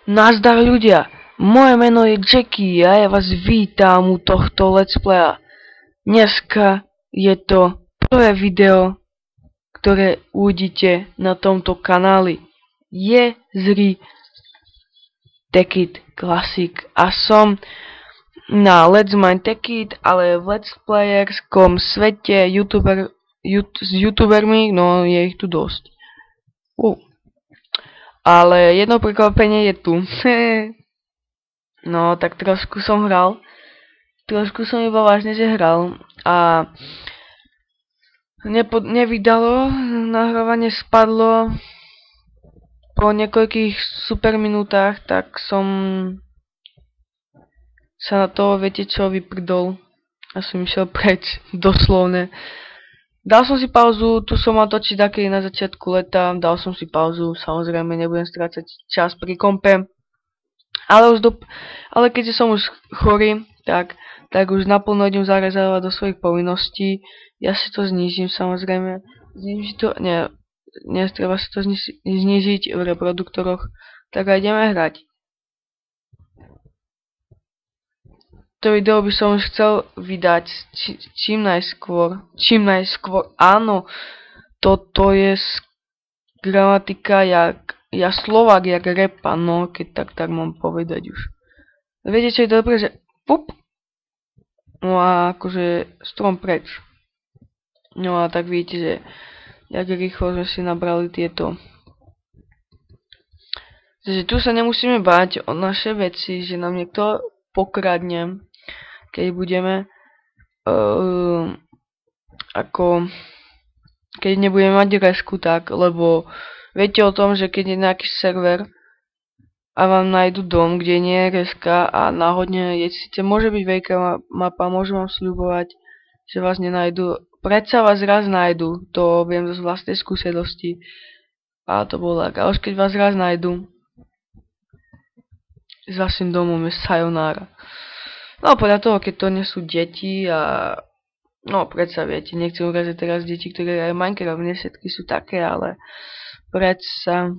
Nazdar ľudia, moje meno je Jackie a ja vás vítam u tohto let's playa. Dneska je to prvé video, ktoré uvidíte na tomto kanáli. Je z Techit Classic a som na Let's Mine Techit, ale v let's playerskom svete s youtubermi, no je ich tu dosť. Ale jedno prekvapenie je tu. No, tak trošku som hral. Trošku som iba vážne, že hral. A nevydalo, nahrávanie spadlo po niekoľkých super minútach, tak som sa na to, viete čo, vyprdol. A som išiel preč, doslovne. Dal som si pauzu, tu som mal točiť taký na začiatku leta, dal som si pauzu, samozrejme nebudem strácať čas pri kompe. Ale keďže som už chorý, tak už naplno idem zareagovať do svojich povinností. Ja si to znížim, samozrejme. Treba si to znížiť v reproduktoroch. Tak a ideme hrať. To video by som už chcel vydať čím najskôr. Áno, toto je gramatika ja Slovák jak repa, no keď tak mám povedať už. Viete čo je dobré, že pup. No a akože strom preč. No a tak vidíte, že jak rýchlo sme si nabrali tieto. Takže tu sa nemusíme báť o naše veci, že nám niekto pokradne, keď budeme keď nebudeme mať resku, tak, lebo viete o tom, že keď je nejaký server a vám nájdu dom, kde nie je reska a náhodne síce môže byť veľká mapa, môžem vám sľubovať, že vás nenájdu. Predsa vás raz nájdu, to viem z vlastnej skúsenosti. A to bolo tak. A už keď vás raz nájdu, s vašim domom je sayonara. No podľa toho, keď to nie sú deti a no predsa viete, nechcem uraziť teraz deti, ktoré hrajú Minecraft, nie všetky sú také, ale predsa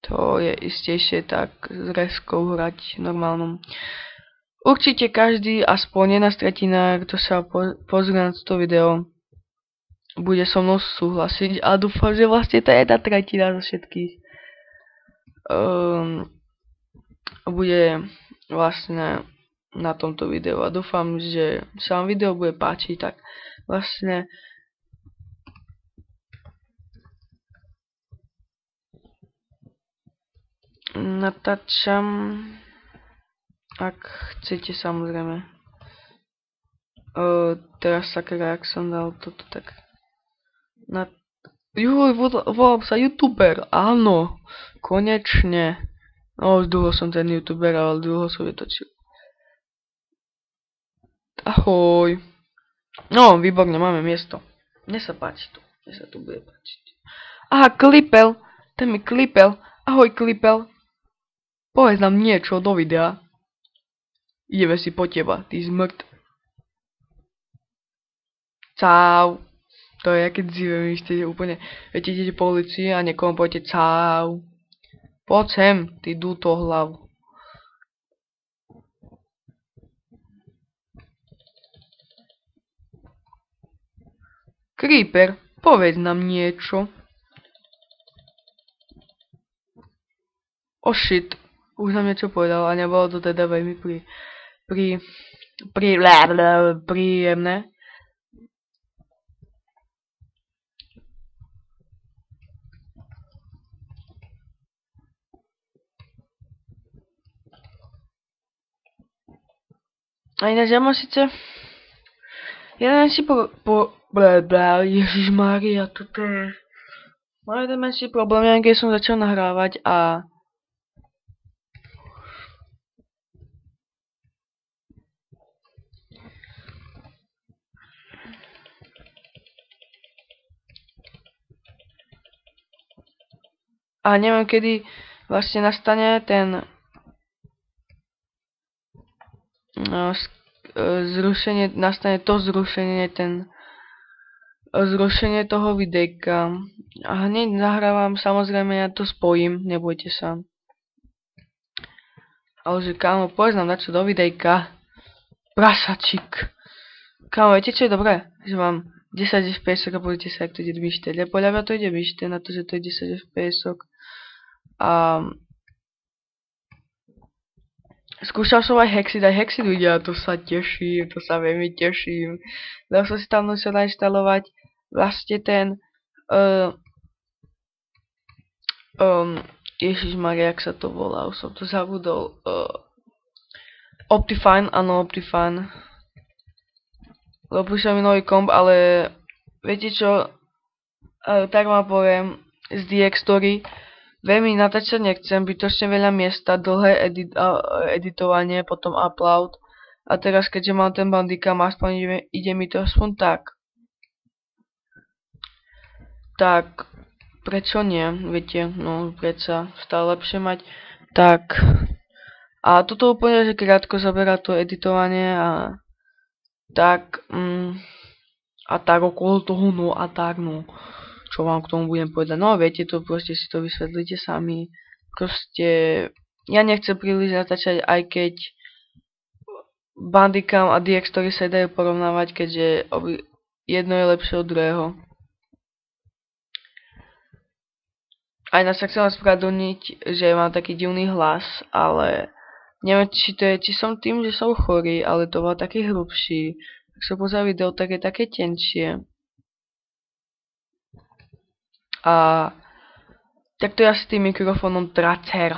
to je istejšie tak s reskou hrať normálnom. Určite každý, aspoň jedna tretina, kto sa pozrie na toto video, bude so mnou súhlasiť a dúfam, že vlastne tá jedna tretina zo všetkých bude vlastne na tomto videu a dúfam, že sa vám video bude páčiť, tak vlastne natáčam, ak chcete, samozrejme. Teraz sakra, ak som dal toto, tak volám sa youtuber, áno, konečne. No, už dlho som ten youtuber, ale dlho som vytočil. Ahoj. No, výborne, máme miesto. Mne sa páči tu. Mne sa tu bude páčiť. Aha, Klipel. Ten mi Klipel. Ahoj, Klipel. Povedz nám niečo do videa. Ideme si po teba, ty zmrt. Čau. To je, keď zívem, ste úplne, viete, idete po ulici a niekomu poviete čau. Poď sem, ty dúto hlavu. Creeper, povedz nám niečo. Oh shit, už nám niečo povedal a nebolo to teda veľmi príjemné. A ináč ja mám síce... Ja neviem si Ježišmária, toto je... Mám jeden menší problém, keď som začal nahrávať a... A neviem, kedy vlastne nastane ten... nastane to zrušenie toho videjka. A hneď nahrávam, samozrejme ja to spojím, nebojte sa. Ale že kámo, povedz nám dačo do videjka. Prasačik. Kámo, viete čo je dobré? Že mám 10 FPS a budete sa, jak to ide myšteť. Lebo ľavia to ide myšteť na to, že to je 10 FPS. A skúšal som aj Hexid vidia, to sa teším, to sa veľmi teším. Lebo som si tam musel nainštalovať vlastne ten Ježišmaria, jak sa to volá, už som to zabudol. Optifine, áno, Optifine. Lebo prišiel mi nový komp, ale viete čo, tak vám poviem, z DX Story veľmi natáčať nechcem, bytočne veľa miesta, dlhé editovanie, potom upload. A teraz keďže mám ten Bandicam, aspoň ide mi to aspoň tak. Tak, prečo nie, viete, no predsa, stále lepšie mať. Tak, a toto úplne, že krátko zaberá to editovanie a tak, a tak okolo toho, no a tak, no. Čo vám k tomu budem povedať, no viete to, proste si to vysvetlíte sami. Proste, ja nechcem príliš natáčať, aj keď Bandicam a DX Story sa dajú porovnávať, keďže jedno je lepšie od druhého. Aj nás sa chcem vás spravedlniť, že mám taký divný hlas, ale neviem, či som tým, že som chorý, ale to bol taký hrubší. Ak sa pozrie video, tak je také tenšie. A tak to je asi tým mikrofónom Tracer.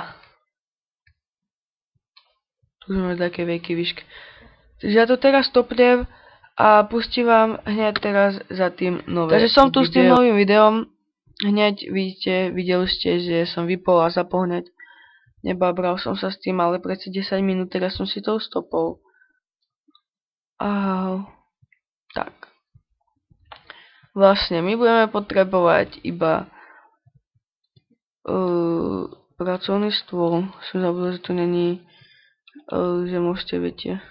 Tu máme také veľké výšky. Takže ja to teraz stopnem a pustím vám hneď teraz za tým nové. Takže som tu s tým novým videom. Hneď videli ste, že som vypol a zapol hneď. Nebabral som sa s tým, ale predsa 10 minút, teraz som si to stopol. Tak. Vlastne, my budeme potrebovať iba pracovný stôl. Som zabudol, že tu není, že môžete, viete,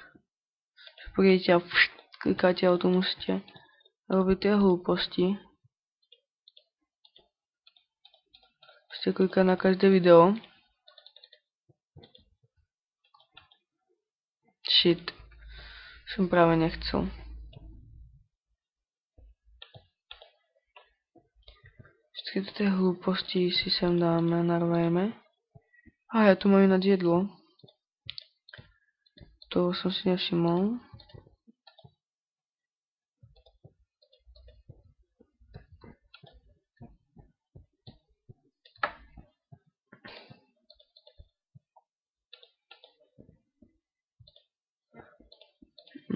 že prídete a klikáte a tu musíte robiť tie hlúposti. Musíte klikať na každé video. Shit. Som práve nechcel. Všetky tie hlúposti si sem dáme, narvajeme. A ja tu mám ináč jedlo. To som si nevšimol.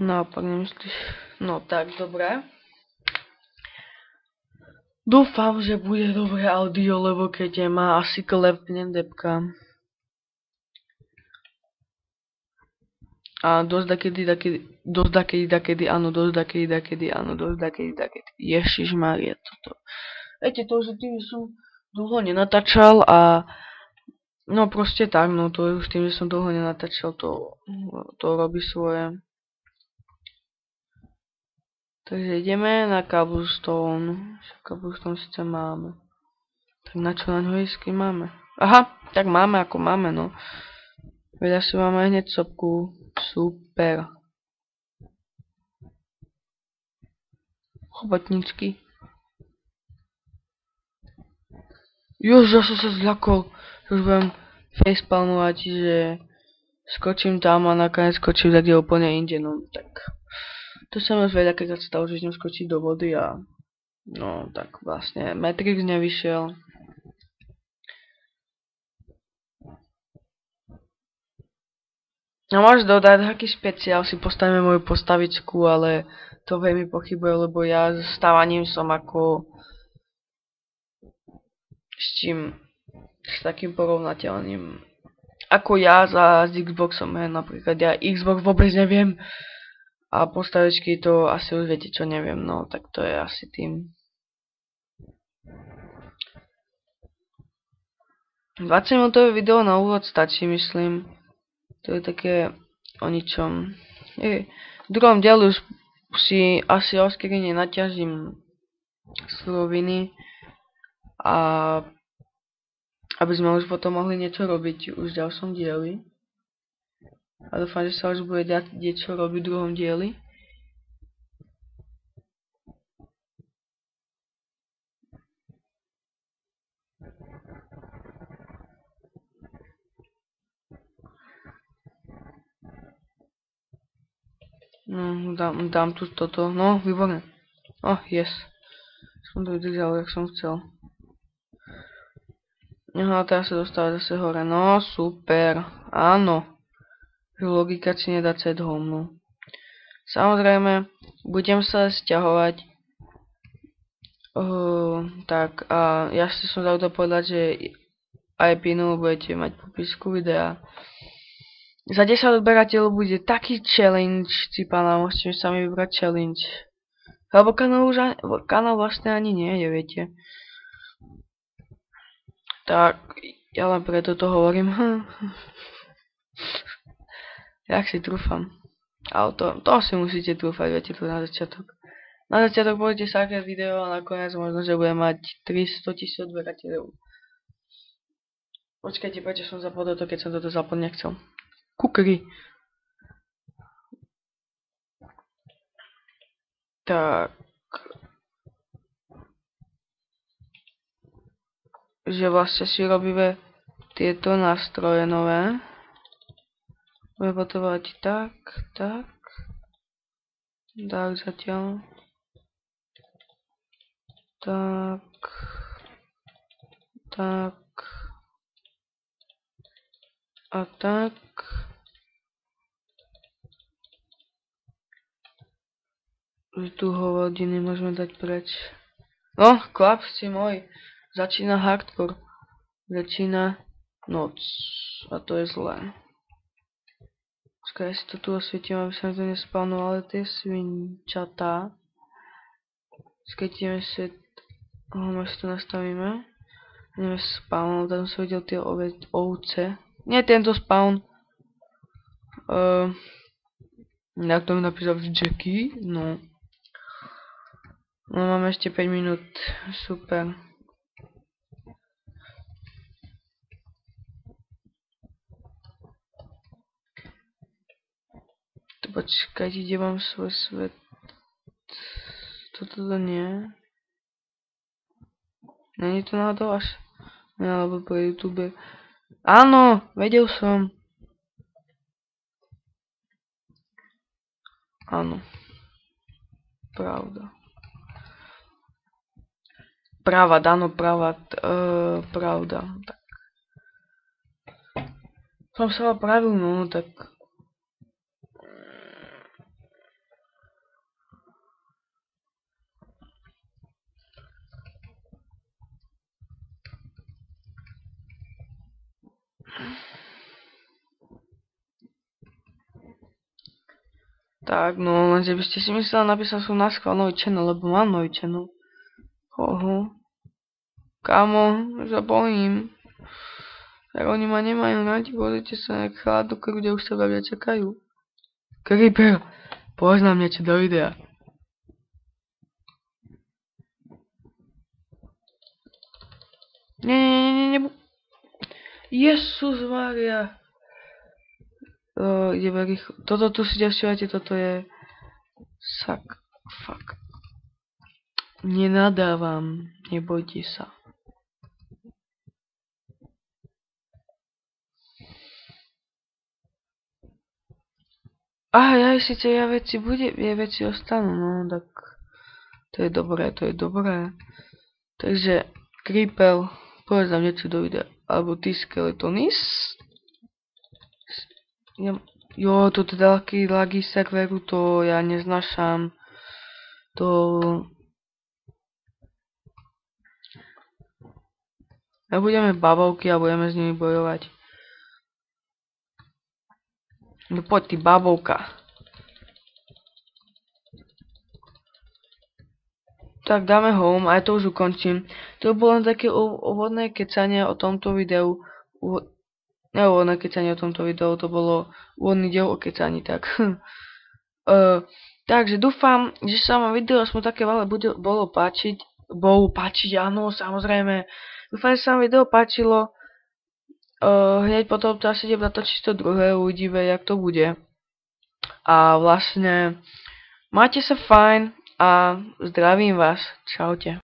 Naopak nemyslíš? No tak, dobré. Dúfam, že bude dobré audio, lebo keď má asi klepne depka. A dosť dakedy, áno, Ježišmaria, toto. Viete to, že tým som dlho nenatáčal a no proste tak, no to je už tým, že som dlho nenatáčal, to robí svoje. Takže ideme na Cobblestone. Cobblestone síce máme. Tak na čo na ňo ísť, máme? Aha, tak máme ako máme, no. Veď asi máme hneď sopku. Super. Chobotníčky. Jož, ja som sa zľakol. Už budem facepalmovať, že skočím tam a nakoniec skočím tak úplne inde, no tak. To sa mi už veľakrát stalo, že ňom skočí do vody a no tak vlastne Matrix nevyšiel. A môžeš dodať, aký špeciál si postavíme moju postavičku, ale to veľmi pochybujem, lebo ja s stávaním som ako s takým porovnateľným ako ja s Xboxom, napríklad ja Xbox vôbec neviem. A postavičky to asi už viete čo neviem, no tak to je asi tým. 20 minútové video na úvod stačí, myslím. To je také o ničom. V druhom dielu už si asi o skrine naťažím suroviny a aby sme už potom mohli niečo robiť už v ďalšom dieli. A dúfam, že sa už bude dať čo robiť v druhom dieli. No, dám tu toto. No, výborné. Oh, yes. Som to vydržal, jak som chcel. Aha, teraz sa dostáva zase hore. No, super. Áno. Logika si nedá set home, no. Samozrejme, budem sa sťahovať. Tak, a ja som zabudol povedať, že aj pinu budete mať popisku videa. Za 10 odberateľov bude taký challenge, cipana, môžete sami vybrať challenge. Lebo kanál vlastne ani nie je, viete. Tak, ja len preto to hovorím. Jak si trúfam. Ale to si musíte trúfať, viete, to na začiatok. Na začiatok budete sa aké video a nakoniec možno, že bude mať 300 000 odberateľov. Počkajte, prečo som zapol toto, keď som toto zapol nechcel. Kukry. Tak. Že vlastne si robíme tieto nástroje nové. Budeme potrebovať tak. Tak zatiaľ. Tak. A tak. Tu hovadiny môžeme dať preč. No, chlapci môj. Začína hardcore. Začína noc. A to je zlé. Počkaj, ja si to tu osvietím, aby sa mi to nespawnovali tie svinčatá. Počkajte, si to nastavíme. Ideme spawn, tam som videl tie ovce. Nie tento spawn. Jak to mi napísal Jackie? No. No máme ešte 5 minút. Super. Počkajte, kde mám svoj svet. Toto to nie. Není to náhodou až? Alebo po YouTube. Áno, vedel som. Áno. Pravda. Pravda, áno, pravda. Tak. Som sa opravil, no, tak. Tak, no, lenže by ste si mysleli, napísal som na schvál nový channel, lebo mám nový channel. Kámo, sa bojím. Tak oni ma nemajú radi, pozrite sa, jak chladnú ľudia už sa bavia čakajú. Creeper, poznám niečo do videa. Nie. Jezus Maria. Ideme rýchlo. Toto tu si ďalšívate, toto je... Fuck. Nenadávam, nebojte sa. Ja síce veci ostanú, no tak... To je dobré. Takže, Creeper, povedz nám niečo do videa. Alebo ty, Skeletonis. Jo, to teda taký lagy serveru, to ja neznášam. Budeme babovky a budeme s nimi bojovať. No poď ty babovka. Tak dáme home a ja to už ukončím. To bolo len také úvodné kecanie o tomto videu. Neúvodné kecanie o tomto videu, to bolo úvodný diel o kecaní, tak. Takže dúfam, že sa vám video aspoň také bolo páčiť, áno, samozrejme. Dúfam, že sa vám video páčilo hneď potom to asi idem natočiť to druhé, uvidíme, jak to bude. A vlastne, majte sa fajn a zdravím vás. Čaute.